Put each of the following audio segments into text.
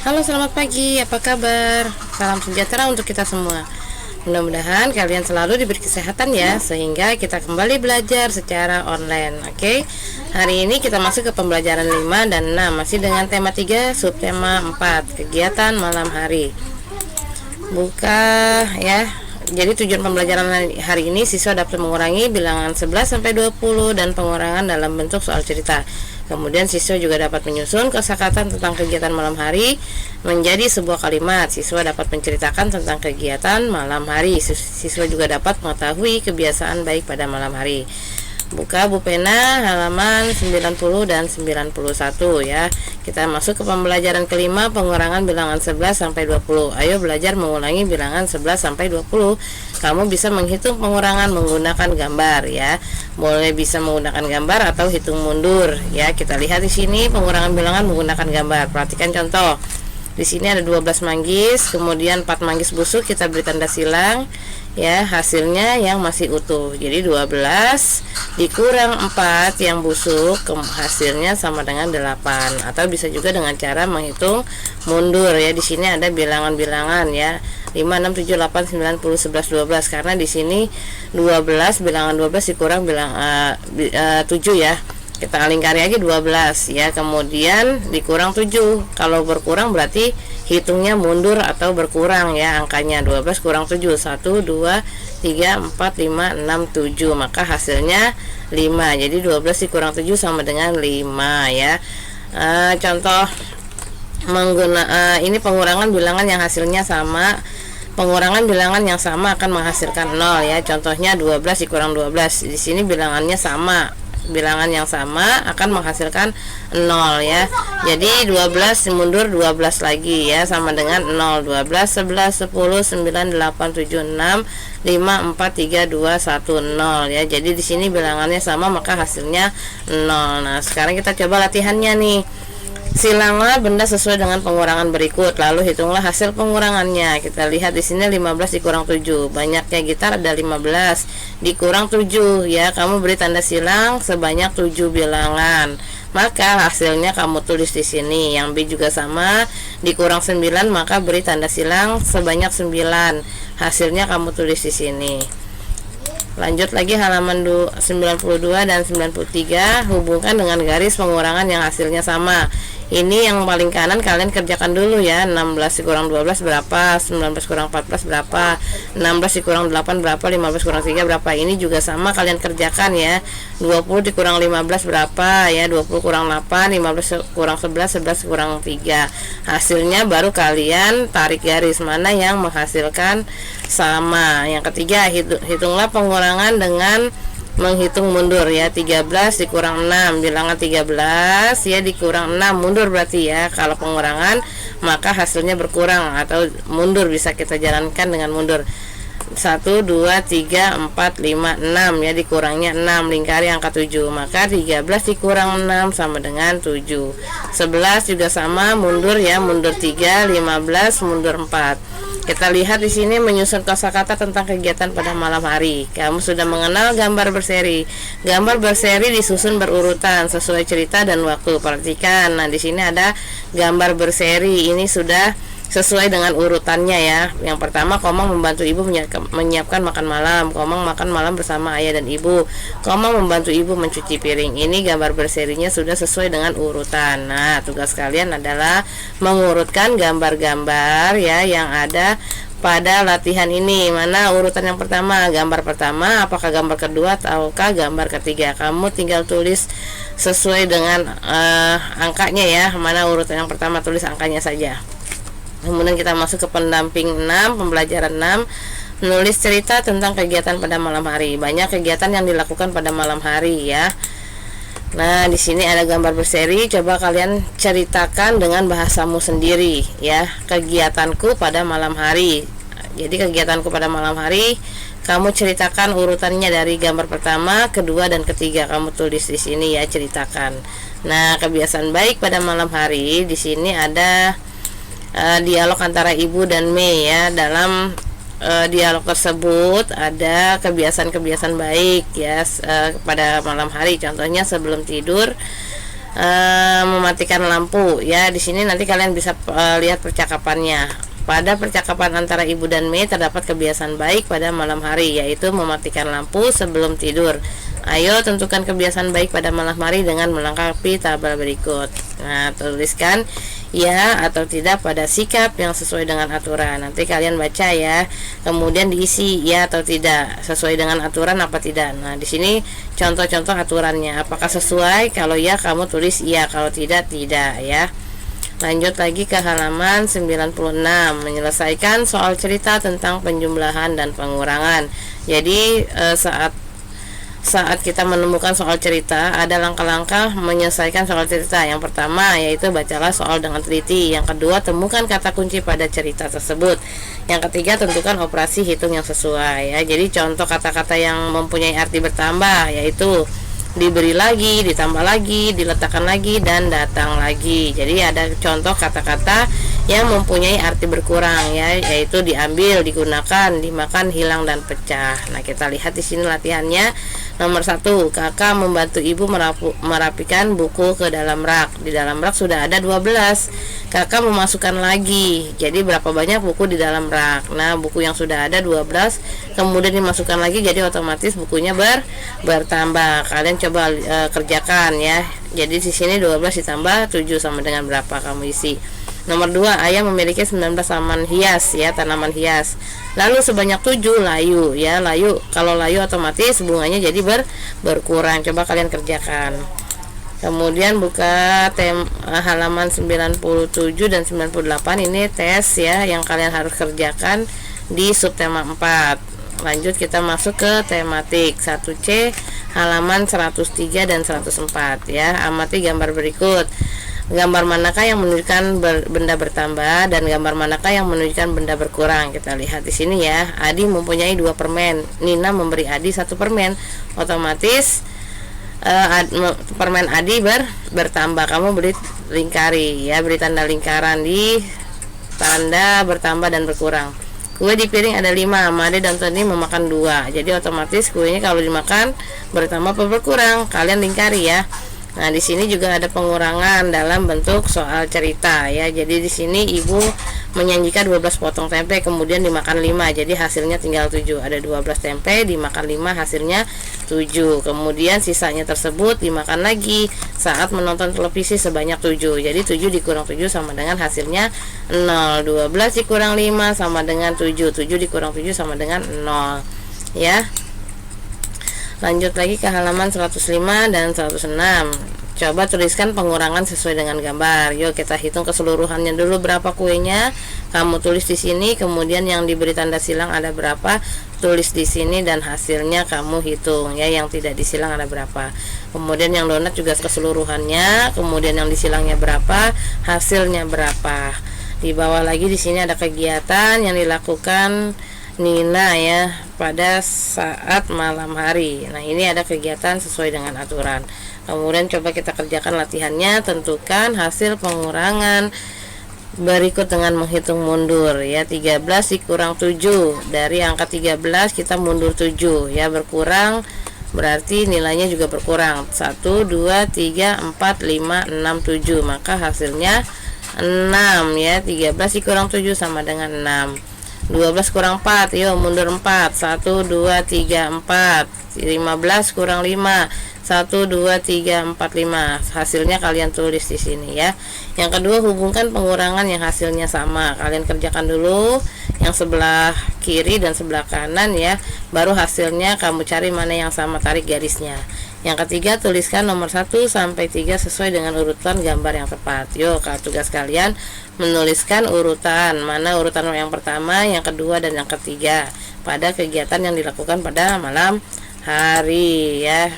Halo, selamat pagi. Apa kabar? Salam sejahtera untuk kita semua. Mudah-mudahan kalian selalu diberi kesehatan ya, sehingga kita kembali belajar secara online. Oke. Hari ini kita masuk ke pembelajaran 5 dan 6, masih dengan tema 3, subtema 4, kegiatan malam hari. Buka ya. Jadi tujuan pembelajaran hari ini siswa dapat mengurangi bilangan 11 sampai 20 dan pengurangan dalam bentuk soal cerita. Kemudian siswa juga dapat menyusun kosakata tentang kegiatan malam hari menjadi sebuah kalimat. Siswa dapat menceritakan tentang kegiatan malam hari. Siswa juga dapat mengetahui kebiasaan baik pada malam hari. Buka Bu Pena halaman 90 dan 91 ya. Kita masuk ke pembelajaran kelima, pengurangan bilangan 11 sampai 20. Ayo belajar mengulangi bilangan 11 sampai 20. Kamu bisa menghitung pengurangan menggunakan gambar ya. Boleh bisa menggunakan gambar atau hitung mundur ya. Kita lihat di sini pengurangan bilangan menggunakan gambar. Perhatikan contoh. Di sini ada 12 manggis, kemudian 4 manggis busuk, kita beri tanda silang ya, hasilnya yang masih utuh. Jadi 12 dikurang 4 yang busuk, hasilnya sama dengan 8. Atau bisa juga dengan cara menghitung mundur ya. Di sini ada bilangan-bilangan ya. 5, 6, 7, 8, 9, 10, 11, 12. Karena di sini 12, bilangan 12 dikurang bilang 7 ya. Kita lingkari aja 12 ya, kemudian dikurang 7. Kalau berkurang berarti hitungnya mundur atau berkurang ya, angkanya 12 kurang 7, 1, 2, 3, 4, 5, 6, 7, maka hasilnya 5. Jadi 12 dikurang 7 sama dengan 5 ya. Contoh ini pengurangan bilangan yang hasilnya sama. Pengurangan bilangan yang sama akan menghasilkan 0 ya. Contohnya 12 dikurang 12. Di sini bilangannya sama. Bilangan yang sama akan menghasilkan 0 ya. Jadi 12 mundur 12 lagi ya, sama dengan 0. 12, 11, 10, 9, 8, 7, 6, 5, 4, 3, 2, 1, 0 ya. Jadi di sini bilangannya sama maka hasilnya 0. Nah, sekarang kita coba latihannya nih. Silanglah benda sesuai dengan pengurangan berikut, lalu hitunglah hasil pengurangannya. Kita lihat di sini 15 dikurang 7. Banyaknya gitar ada 15 dikurang 7 ya. Kamu beri tanda silang sebanyak 7 bilangan. Maka hasilnya kamu tulis di sini. Yang B juga sama, dikurang 9, maka beri tanda silang sebanyak 9. Hasilnya kamu tulis di sini. Lanjut lagi halaman 92 dan 93, hubungkan dengan garis pengurangan yang hasilnya sama. Ini yang paling kanan kalian kerjakan dulu ya. 16 dikurang 12 berapa? 19 kurang 14 berapa? 16 dikurang 8 berapa? 15 kurang 3 berapa? Ini juga sama kalian kerjakan ya. 20 dikurang 15 berapa ya? 20 kurang 8, 15 kurang 11, 11 kurang 3. Hasilnya baru kalian tarik garis mana yang menghasilkan sama. Yang ketiga, hitunglah pengurangan dengan menghitung mundur ya. 13 dikurang 6, bilangan 13 ya, dikurang 6 mundur berarti ya. Kalau pengurangan maka hasilnya berkurang atau mundur, bisa kita jalankan dengan mundur. 1, 2, 3, 4, 5, 6 ya, dikurangnya 6, lingkari angka 7, maka 13 dikurang 6 sama dengan 7. 11 juga sama, mundur ya, mundur 3, 15 mundur 4. Kita lihat di sini menyusun kosakata tentang kegiatan pada malam hari. Kamu sudah mengenal gambar berseri. Gambar berseri disusun berurutan sesuai cerita dan waktu. Perhatikan. Nah, di sini ada gambar berseri. Ini sudah sesuai dengan urutannya ya. Yang pertama, Komang membantu ibu menyiapkan makan malam. Komang makan malam bersama ayah dan ibu. Komang membantu ibu mencuci piring. Ini gambar berserinya sudah sesuai dengan urutan. Nah, tugas kalian adalah mengurutkan gambar-gambar ya yang ada pada latihan ini. Mana urutan yang pertama? Gambar pertama, apakah gambar kedua ataukah gambar ketiga? Kamu tinggal tulis sesuai dengan angkanya ya. Mana urutan yang pertama, tulis angkanya saja. Kemudian kita masuk ke pendamping 6, pembelajaran 6, menulis cerita tentang kegiatan pada malam hari. Banyak kegiatan yang dilakukan pada malam hari ya. Nah, di sini ada gambar berseri. Coba kalian ceritakan dengan bahasamu sendiri ya. Kegiatanku pada malam hari. Jadi kegiatanku pada malam hari, kamu ceritakan urutannya dari gambar pertama, kedua dan ketiga. Kamu tulis di sini ya, ceritakan. Nah, kebiasaan baik pada malam hari, di sini ada dialog antara ibu dan Mei ya. Dalam dialog tersebut ada kebiasaan-kebiasaan baik ya pada malam hari. Contohnya sebelum tidur mematikan lampu ya. Di sini nanti kalian bisa lihat percakapannya. Pada percakapan antara Ibu dan Mei terdapat kebiasaan baik pada malam hari, yaitu mematikan lampu sebelum tidur. Ayo tentukan kebiasaan baik pada malam hari dengan melengkapi tabel berikut. Nah, tuliskan ya atau tidak pada sikap yang sesuai dengan aturan. Nanti kalian baca ya. Kemudian diisi ya atau tidak, sesuai dengan aturan apa tidak. Nah, di sini contoh-contoh aturannya. Apakah sesuai? Kalau ya kamu tulis iya, kalau tidak tidak ya. Lanjut lagi ke halaman 96, menyelesaikan soal cerita tentang penjumlahan dan pengurangan. Jadi saat kita menemukan soal cerita, ada langkah-langkah menyelesaikan soal cerita. Yang pertama yaitu bacalah soal dengan teliti. Yang kedua, temukan kata kunci pada cerita tersebut. Yang ketiga, tentukan operasi hitung yang sesuai ya. Jadi contoh kata-kata yang mempunyai arti bertambah yaitu diberi lagi, ditambah lagi, diletakkan lagi, dan datang lagi. Jadi ada contoh kata-kata yang mempunyai arti berkurang ya, yaitu diambil, digunakan, dimakan, hilang, dan pecah. Nah, kita lihat di sini latihannya. Nomor 1, kakak membantu ibu merapikan buku ke dalam rak. Di dalam rak sudah ada 12. Kakak memasukkan lagi. Jadi berapa banyak buku di dalam rak? Nah, buku yang sudah ada 12 kemudian dimasukkan lagi, jadi otomatis bukunya bertambah. Kalian coba kerjakan ya. Jadi di sini 12 ditambah 7 sama dengan berapa, kamu isi. Nomor 2, ayah memiliki 19 tanaman hias ya, tanaman hias. Lalu sebanyak 7 layu ya, layu. Kalau layu otomatis bunganya jadi berkurang. Coba kalian kerjakan. Kemudian buka halaman 97 dan 98, ini tes ya yang kalian harus kerjakan di subtema 4. Lanjut kita masuk ke tematik 1C halaman 103 dan 104 ya. Amati gambar berikut. Gambar manakah yang menunjukkan benda bertambah dan gambar manakah yang menunjukkan benda berkurang? Kita lihat di sini ya. Adi mempunyai 2 permen. Nina memberi Adi 1 permen. Otomatis permen Adi bertambah. Kamu beri lingkari ya, beri tanda lingkaran di tanda bertambah dan berkurang. Kue di piring ada 5, Made dan Tony memakan 2. Jadi otomatis kuenya kalau dimakan bertambah atau berkurang? Kalian lingkari ya. Nah, di sini juga ada pengurangan dalam bentuk soal cerita ya. Jadi di sini ibu menyajikan 12 potong tempe kemudian dimakan 5. Jadi hasilnya tinggal 7. Ada 12 tempe dimakan 5, hasilnya 7. Kemudian sisanya tersebut dimakan lagi saat menonton televisi sebanyak 7. Jadi 7 dikurang 7 sama dengan hasilnya 0. 12 dikurang 5 sama dengan 7. 7 dikurang 7 sama dengan 0 ya. Lanjut lagi ke halaman 105 dan 106. Coba tuliskan pengurangan sesuai dengan gambar. Yuk kita hitung keseluruhannya dulu berapa kuenya. Kamu tulis di sini, kemudian yang diberi tanda silang ada berapa, tulis di sini dan hasilnya kamu hitung ya. Yang tidak disilang ada berapa. Kemudian yang donat juga keseluruhannya, kemudian yang disilangnya berapa, hasilnya berapa. Di bawah lagi di sini ada kegiatan yang dilakukan Nina ya pada saat malam hari. Nah, ini ada kegiatan sesuai dengan aturan. Kemudian coba kita kerjakan latihannya. Tentukan hasil pengurangan berikut dengan menghitung mundur ya. 13 dikurang 7. Dari angka 13 kita mundur 7 ya, berkurang berarti nilainya juga berkurang. 1 2 3 4 5 6 7. Maka hasilnya 6 ya. 13 dikurang 7 sama dengan 6. 12 kurang 4, yuk mundur 4. 1 2 3 4. 15 kurang 5. 1 2 3 4 5. Hasilnya kalian tulis di sini ya. Yang kedua, hubungkan pengurangan yang hasilnya sama. Kalian kerjakan dulu yang sebelah kiri dan sebelah kanan ya. Baru hasilnya kamu cari mana yang sama, tarik garisnya. Yang ketiga, tuliskan nomor 1 sampai 3 sesuai dengan urutan gambar yang tepat. Yuk, tugas kalian menuliskan urutan, mana urutan yang pertama, yang kedua, dan yang ketiga pada kegiatan yang dilakukan pada malam hari ya.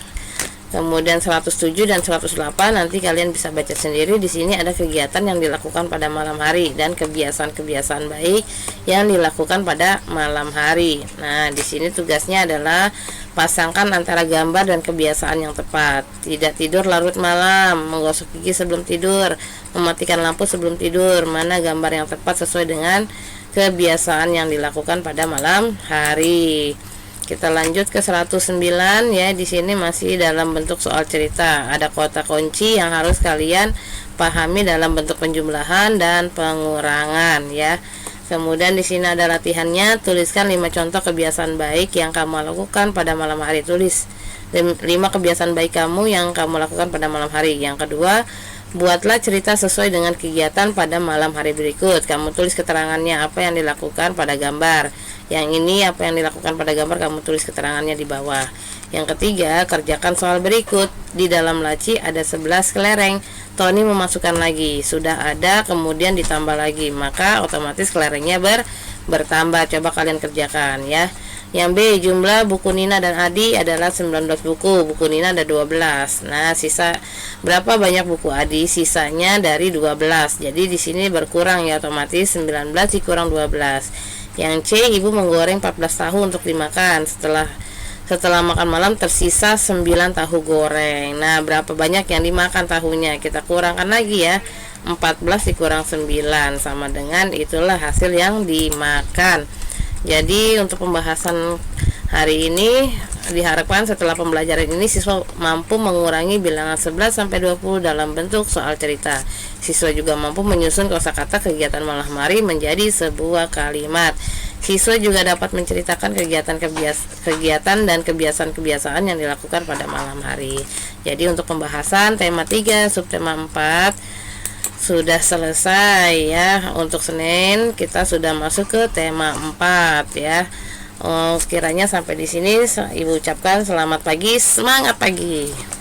Kemudian 107 dan 108 nanti kalian bisa baca sendiri. Di sini ada kegiatan yang dilakukan pada malam hari dan kebiasaan-kebiasaan baik yang dilakukan pada malam hari. Nah, di sini tugasnya adalah pasangkan antara gambar dan kebiasaan yang tepat. Tidak tidur larut malam, menggosok gigi sebelum tidur, mematikan lampu sebelum tidur. Mana gambar yang tepat sesuai dengan kebiasaan yang dilakukan pada malam hari. Kita lanjut ke 109 ya. Di sini masih dalam bentuk soal cerita. Ada kata kunci yang harus kalian pahami dalam bentuk penjumlahan dan pengurangan ya. Kemudian di sini ada latihannya. Tuliskan 5 contoh kebiasaan baik yang kamu lakukan pada malam hari. Tulis 5 kebiasaan baik kamu yang kamu lakukan pada malam hari. Yang kedua, buatlah cerita sesuai dengan kegiatan pada malam hari berikut. Kamu tulis keterangannya apa yang dilakukan pada gambar. Yang ini apa yang dilakukan pada gambar, kamu tulis keterangannya di bawah. Yang ketiga, kerjakan soal berikut. Di dalam laci ada 11 kelereng. Tony memasukkan lagi. Sudah ada, kemudian ditambah lagi. Maka otomatis kelerengnya bertambah. Coba kalian kerjakan ya. Yang B, jumlah buku Nina dan Adi adalah 19 buku. Buku Nina ada 12. Nah, sisa berapa banyak buku Adi? Sisanya dari 12. Jadi di sini berkurang ya, otomatis 19 dikurang 12. Yang C, ibu menggoreng 14 tahu untuk dimakan. Setelah makan malam tersisa 9 tahu goreng. Nah, berapa banyak yang dimakan tahunya? Kita kurangkan lagi ya. 14 dikurang 9 sama dengan itulah hasil yang dimakan. Jadi untuk pembahasan hari ini diharapkan setelah pembelajaran ini siswa mampu mengurangi bilangan 11 sampai 20 dalam bentuk soal cerita. Siswa juga mampu menyusun kosakata kegiatan malam hari menjadi sebuah kalimat. Siswa juga dapat menceritakan kegiatan dan kebiasaan-kebiasaan yang dilakukan pada malam hari. Jadi untuk pembahasan tema 3 subtema 4 sudah selesai ya. Untuk Senin kita sudah masuk ke tema 4 ya. Kiranya sampai di sini Ibu ucapkan selamat pagi, semangat pagi.